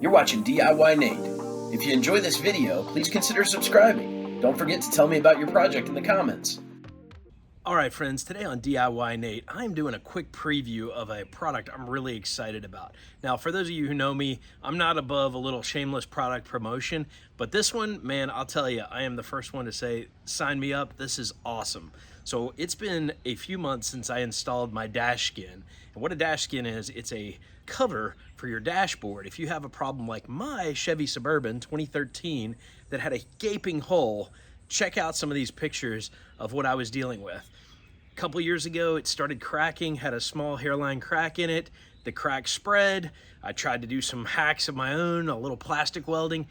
You're watching DIYNate. If you enjoy this video, please consider subscribing. Don't forget to tell me about your project in the comments. All right, friends, today on DIYNate, I'm doing a quick preview of a product I'm really excited about. Now, for those of you who know me, I'm not above a little shameless product promotion, but this one, man, I'll tell you, I am the first one to say, sign me up, this is awesome. So it's been a few months since I installed my DashSkin. And what a DashSkin is, it's a cover for your dashboard. If you have a problem like my Chevy Suburban 2013 that had a gaping hole, check out some of these pictures of what I was dealing with. A couple years ago, it started cracking, had a small hairline crack in it. The crack spread. I tried to do some hacks of my own, a little plastic welding.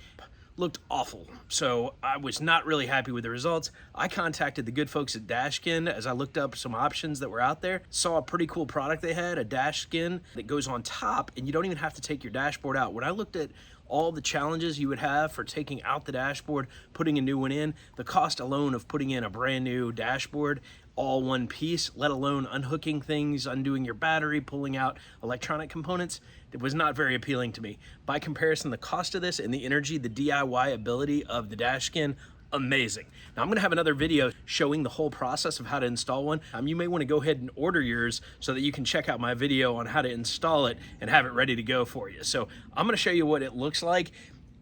Looked awful. So I was not really happy with the results. I contacted the good folks at DashSkin as I looked up some options that were out there. Saw a pretty cool product they had, a DashSkin that goes on top and you don't even have to take your dashboard out. When I looked at all the challenges you would have for taking out the dashboard, putting a new one in, the cost alone of putting in a brand new dashboard, all one piece, let alone unhooking things, undoing your battery, pulling out electronic components, it was not very appealing to me. By comparison, the cost of this and the energy, the DIY ability of the DashSkin, amazing. Now I'm gonna have another video showing the whole process of how to install one. You may wanna go ahead and order yours so that you can check out my video on how to install it and have it ready to go for you. So I'm gonna show you what it looks like.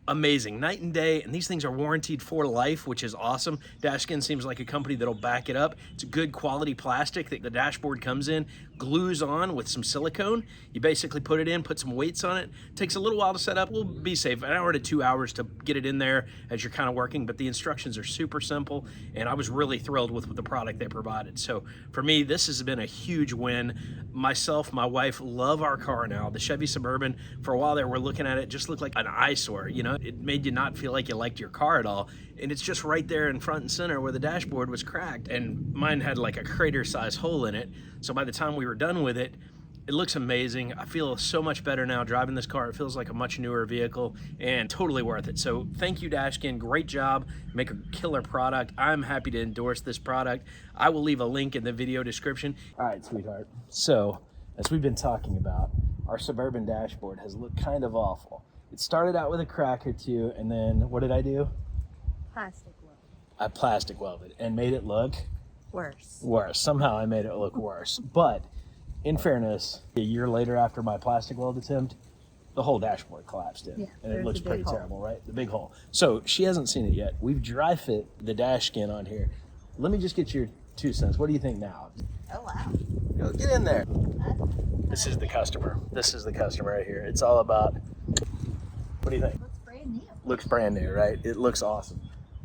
Amazing, night and day, and these things are warranted for life, which is awesome. DashSkin seems like a company that'll back it up. It's a good quality plastic that the dashboard comes in, glues on with some silicone. You basically put it in, put some weights on it. Takes a little while to set up. We'll be safe, an hour to 2 hours to get it in there as you're kind of working, but the instructions are super simple, and I was really thrilled with the product they provided. So for me, this has been a huge win. Myself, my wife love our car now. The Chevy Suburban, for a while there, we're looking at it, just looked like an eyesore, you know? It made you not feel like you liked your car at all. And it's just right there in front and center where the dashboard was cracked. And mine had like a crater-sized hole in it. So by the time we were done with it, it looks amazing. I feel so much better now driving this car. It feels like a much newer vehicle and totally worth it. So thank you, DashSkin. Great job. Make a killer product. I'm happy to endorse this product. I will leave a link in the video description. All right, sweetheart. So as we've been talking about, our Suburban dashboard has looked kind of awful. It started out with a crack or two, and then what did I do? Plastic weld. I plastic welded and made it look Worse. Somehow I made it look worse. But in fairness, a year later after my plastic weld attempt, the whole dashboard collapsed in. Yeah, and it looks pretty hole. terrible, right? The big hole. So she hasn't seen it yet. We've dry fit the DashSkin on here. Let me just get your 2 cents. What do you think now? Oh, wow. Go get in there. This is the customer. This is the customer right here. It's all about, what do you think? Looks brand new. Looks brand new, right? It looks awesome.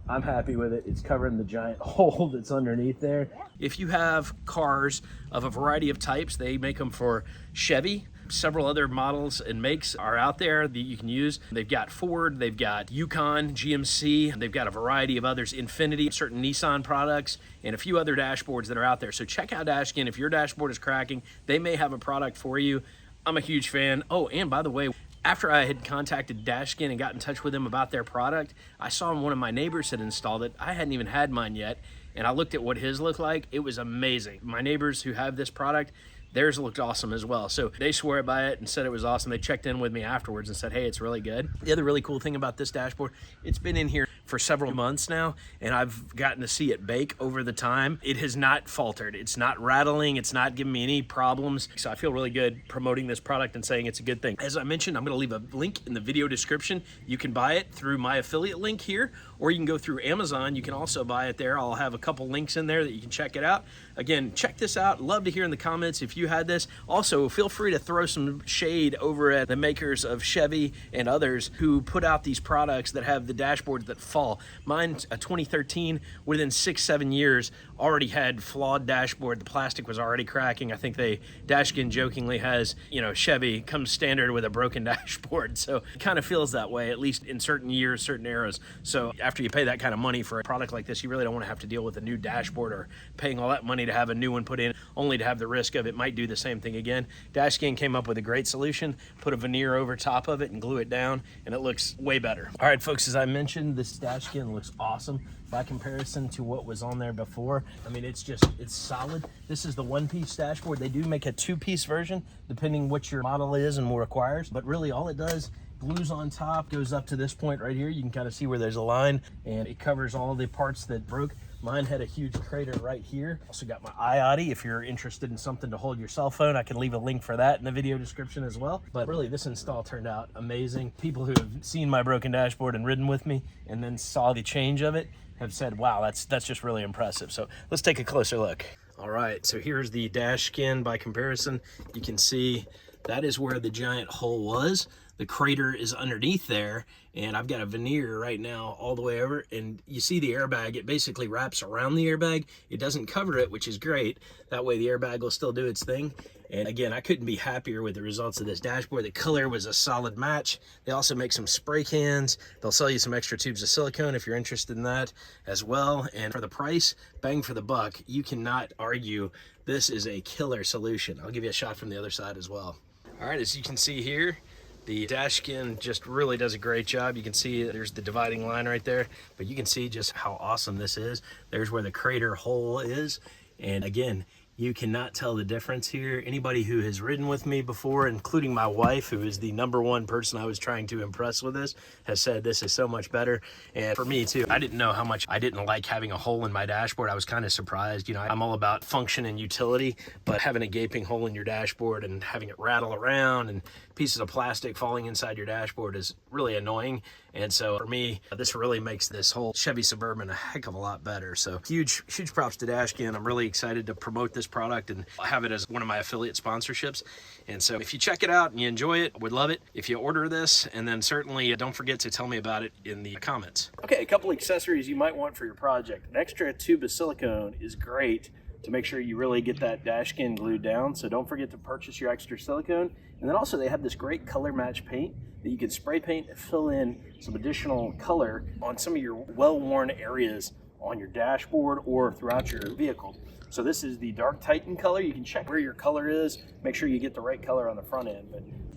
I'm happy with it. It's covering the giant hole that's underneath there. Yeah. If you have cars of a variety of types, they make them for Chevy. Several other models and makes are out there that you can use. They've got Ford, they've got Yukon, GMC, they've got a variety of others, Infiniti, certain Nissan products, and a few other dashboards that are out there. So check out DashSkin. If your dashboard is cracking, they may have a product for you. I'm a huge fan. Oh, and by the way, after I had contacted DashSkin and got in touch with them about their product, I saw one of my neighbors had installed it. I hadn't even had mine yet, and I looked at what his looked like. It was amazing. My neighbors who have this product, theirs looked awesome as well. So they swore by it and said it was awesome. They checked in with me afterwards and said, hey, it's really good. The other really cool thing about this dashboard, it's been in here for several months now, and I've gotten to see it bake over the time. It has not faltered. It's not rattling. It's not giving me any problems. So I feel really good promoting this product and saying it's a good thing. As I mentioned, I'm gonna leave a link in the video description. You can buy it through my affiliate link here, or you can go through Amazon. You can also buy it there. I'll have a couple links in there that you can check it out. Again, check this out. Love to hear in the comments if you had this. Also, feel free to throw some shade over at the makers of Chevy and others who put out these products that have the dashboards that fall. Mine's a 2013, within 6-7 years, already had flawed dashboard. The plastic was already cracking. I think DashSkin jokingly has, you know, Chevy comes standard with a broken dashboard. So it kind of feels that way, at least in certain years, certain eras. So after you pay that kind of money for a product like this, you really don't want to have to deal with a new dashboard or paying all that money to have a new one put in. only to have the risk of it might do the same thing again. DashSkin came up with a great solution, put a veneer over top of it and glue it down, and it looks way better. All right, folks, as I mentioned, this DashSkin looks awesome by comparison to what was on there before. I mean, it's solid. This is the one-piece dashboard. They do make a two-piece version, depending what your model is and what requires, but really all it does, glues on top, goes up to this point right here. You can kind of see where there's a line, and it covers all the parts that broke. Mine had a huge crater right here. Also got my iOtti. If you're interested in something to hold your cell phone, I can leave a link for that in the video description as well. But really, this install turned out amazing. People who have seen my broken dashboard and ridden with me and then saw the change of it have said, wow, that's just really impressive. So let's take a closer look. All right, so here's the DashSkin by comparison. You can see that is where the giant hole was. The crater is underneath there, and I've got a veneer right now all the way over, and you see the airbag, it basically wraps around the airbag. It doesn't cover it, which is great. That way the airbag will still do its thing. And again, I couldn't be happier with the results of this dashboard. The color was a solid match. They also make some spray cans. They'll sell you some extra tubes of silicone if you're interested in that as well. And for the price, bang for the buck, you cannot argue. This is a killer solution. I'll give you a shot from the other side as well. All right, as you can see here, the DashSkin just really does a great job. You can see there's the dividing line right there, but you can see just how awesome this is. There's where the crater hole is. And again, you cannot tell the difference here. Anybody who has ridden with me before, including my wife, who is the #1 person I was trying to impress with this, has said this is so much better. And for me too, I didn't know how much I didn't like having a hole in my dashboard. I was kind of surprised. You know, I'm all about function and utility, but having a gaping hole in your dashboard and having it rattle around and pieces of plastic falling inside your dashboard is really annoying. And so for me, this really makes this whole Chevy Suburban a heck of a lot better. So huge props to DashSkin. I'm really excited to promote this product and have it as one of my affiliate sponsorships. And so if you check it out and you enjoy it, would love it if you order this, and then certainly don't forget to tell me about it in the comments. Okay, a couple accessories you might want for your project. An extra tube of silicone is great to make sure you really get that DashSkin glued down. So don't forget to purchase your extra silicone. And then also they have this great color match paint that you can spray paint and fill in some additional color on some of your well-worn areas on your dashboard or throughout your vehicle. So this is the Dark Titan color. You can check where your color is, make sure you get the right color on the front end.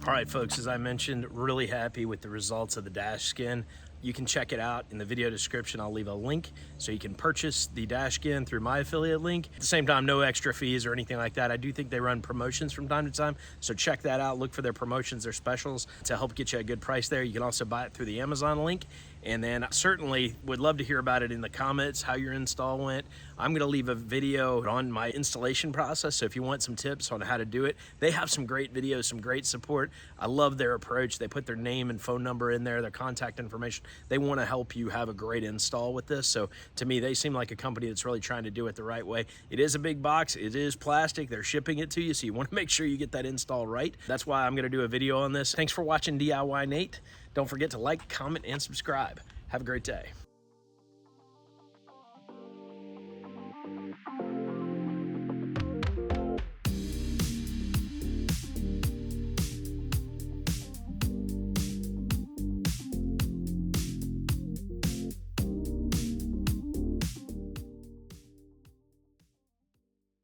All right, folks, as I mentioned, really happy with the results of the DashSkin. You can check it out in the video description. I'll leave a link so you can purchase the DashSkin through my affiliate link. At the same time, no extra fees or anything like that. I do think they run promotions from time to time, so check that out. Look for their promotions, their specials to help get you a good price there. You can also buy it through the Amazon link. And then certainly would love to hear about it in the comments, how your install went. I'm gonna leave a video on my installation process, so if you want some tips on how to do it, they have some great videos, some great support. I love their approach. They put their name and phone number in there, their contact information. They wanna help you have a great install with this. So to me, they seem like a company that's really trying to do it the right way. It is a big box, it is plastic, they're shipping it to you, so you wanna make sure you get that install right. That's why I'm gonna do a video on this. Thanks for watching DIY Nate. Don't forget to like, comment, and subscribe. Have a great day.